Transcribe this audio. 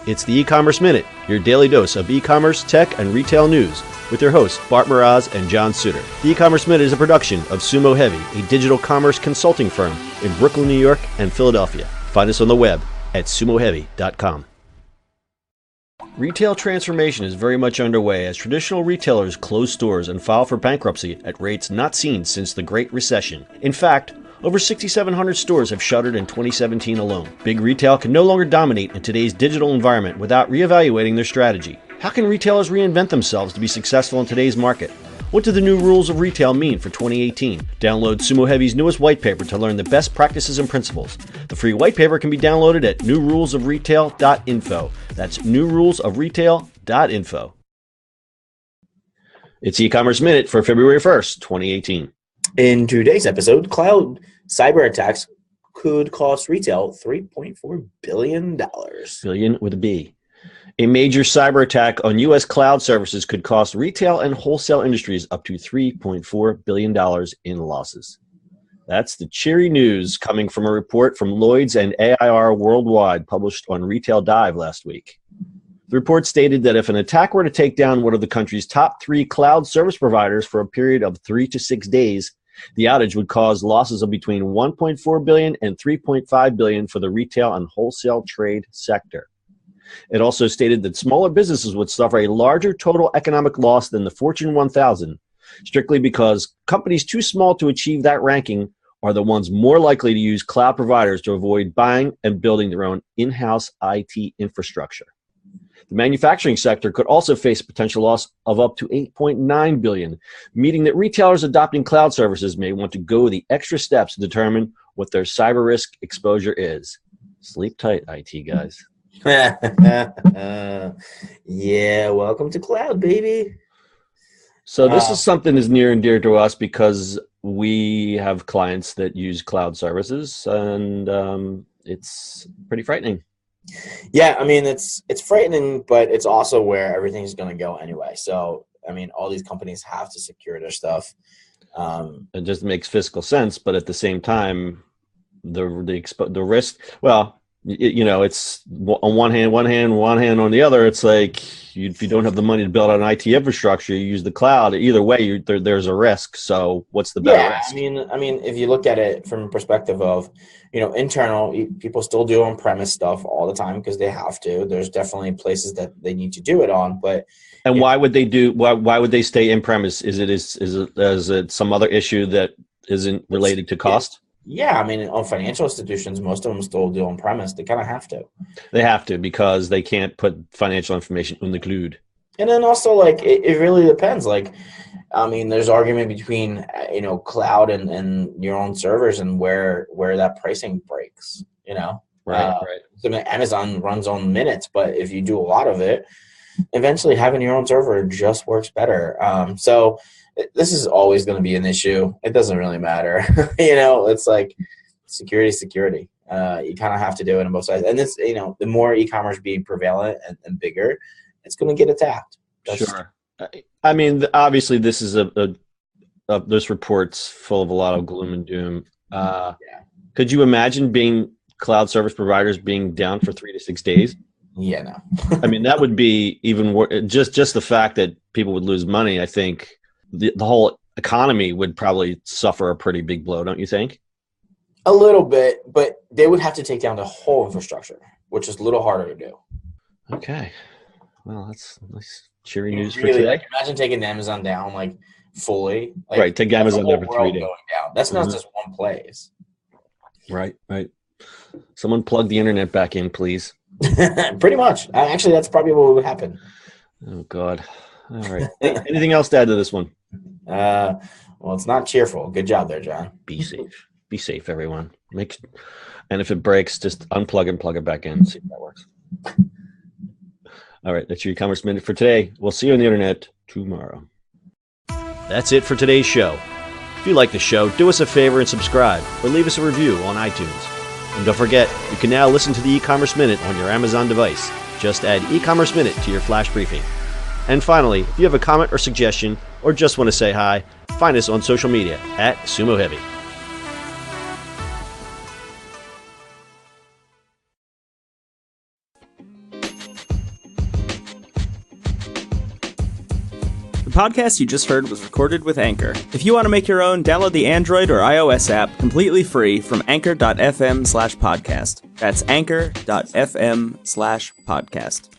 It's the E-Commerce Minute, your daily dose of e-commerce, tech, and retail news, with your hosts Bart Mraz and John Suter. The E-Commerce Minute is a production of Sumo Heavy, a digital commerce consulting firm in Brooklyn, New York, and Philadelphia. Find us on the web at sumoheavy.com. Retail transformation is very much underway as traditional retailers close stores and file for bankruptcy at rates not seen since the Great Recession. In fact, over 6,700 stores have shuttered in 2017 alone. Big retail can no longer dominate in today's digital environment without reevaluating their strategy. How can retailers reinvent themselves to be successful in today's market? What do the new rules of retail mean for 2018? Download Sumo Heavy's newest white paper to learn the best practices and principles. The free white paper can be downloaded at newrulesofretail.info. That's newrulesofretail.info. It's E-Commerce Minute for February 1st, 2018. In today's episode, cloud cyberattacks could cost retail $3.4 billion. Billion with a B. A major cyber attack on U.S. cloud services could cost retail and wholesale industries up to $3.4 billion in losses. That's the cheery news coming from a report from Lloyd's and AIR Worldwide published on Retail Dive last week. The report stated that if an attack were to take down one of the country's top 3 cloud service providers for a period of 3 to 6 days, the outage would cause losses of between $1.4 billion and $3.5 billion for the retail and wholesale trade sector. It also stated that smaller businesses would suffer a larger total economic loss than the Fortune 1000, strictly because companies too small to achieve that ranking are the ones more likely to use cloud providers to avoid buying and building their own in-house IT infrastructure. The manufacturing sector could also face a potential loss of up to $8.9 billion, meaning that retailers adopting cloud services may want to go the extra steps to determine what their cyber risk exposure is. Sleep tight, IT guys. Yeah, welcome to cloud, baby. So this is something that's near and dear to us because we have clients that use cloud services, and it's pretty frightening. Yeah, I mean, it's frightening, but it's also where everything's going to go anyway. So, I mean, all these companies have to secure their stuff. It just makes fiscal sense, but at the same time, the risk. Well, it's on one hand on the other. It's like if you don't have the money to build out an IT infrastructure, you use the cloud. Either way, there's a risk. So, what's the better risk? I mean, if you look at it from a perspective of, internal, people still do on-premise stuff all the time because they have to. There's definitely places that they need to do it on, but. And why would they do? Why would they stay in-premise? Is it some other issue that isn't related to cost? Yeah, I mean, on financial institutions, most of them still do on-premise. They kind of have to. They have to because they can't put financial information in the cloud. And then also, it really depends. I mean, there's argument between, cloud and your own servers and where that pricing breaks, Right. So Amazon runs on minutes, but if you do a lot of it, eventually having your own server just works better. So this is always going to be an issue. It doesn't really matter. It's like security. You kind of have to do it on both sides. And this, the more e-commerce being prevalent and bigger, it's going to get attacked. Sure. I mean, obviously, this is this report's full of a lot of gloom and doom. Could you imagine being cloud service providers being down for 3 to 6 days? Yeah, no. I mean, that would be even worse. Just the fact that people would lose money, I think the whole economy would probably suffer a pretty big blow, don't you think? A little bit, but they would have to take down the whole infrastructure, which is a little harder to do. Okay. Well, that's nice cheery news for today. Imagine taking Amazon down fully. Right, take Amazon down for 3 days. Going down. That's not just one place. Right. Someone plug the internet back in, please. Pretty much. Actually, that's probably what would happen. Oh, God. All right. Anything else to add to this one? Well, it's not cheerful. Good job there, John. Be safe. Be safe, everyone. And if it breaks, just unplug and plug it back in. See if that works. All right. That's your e-commerce minute for today. We'll see you on the internet tomorrow. That's it for today's show. If you like the show, do us a favor and subscribe or leave us a review on iTunes. And don't forget, you can now listen to the e-commerce minute on your Amazon device. Just add e-commerce minute to your flash briefing. And finally, if you have a comment or suggestion or just want to say hi, find us on social media at Sumo Heavy. The podcast you just heard was recorded with Anchor. If you want to make your own, download the Android or iOS app completely free from anchor.fm/podcast. That's anchor.fm/podcast.